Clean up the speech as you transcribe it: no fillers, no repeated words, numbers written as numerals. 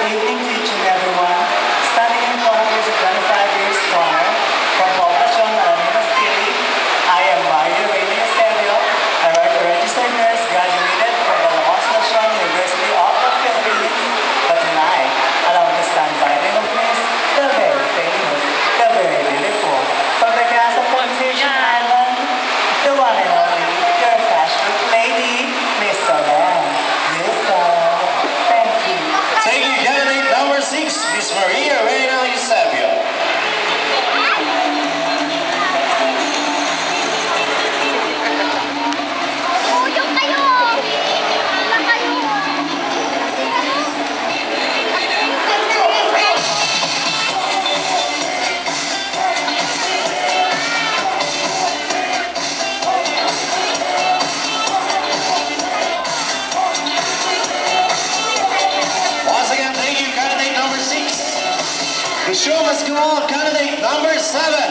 evening to each and everyone. Standing in front of you is a 25 years stronger from Poblacion, Alameda City. I am Mario Reyna Eusebio, a registered nurse graduated from the La Concepcion University of the Philippines. But tonight, allow me to stand by the witness, the very famous, the very beautiful, from the cast of Temptation Island, the one and only, your fashion lady, Miss Solange. Yes, thank you. Thank you, candidate number 6, Miss Maria Reyna Eusebio. The show must go on. Candidate number 7.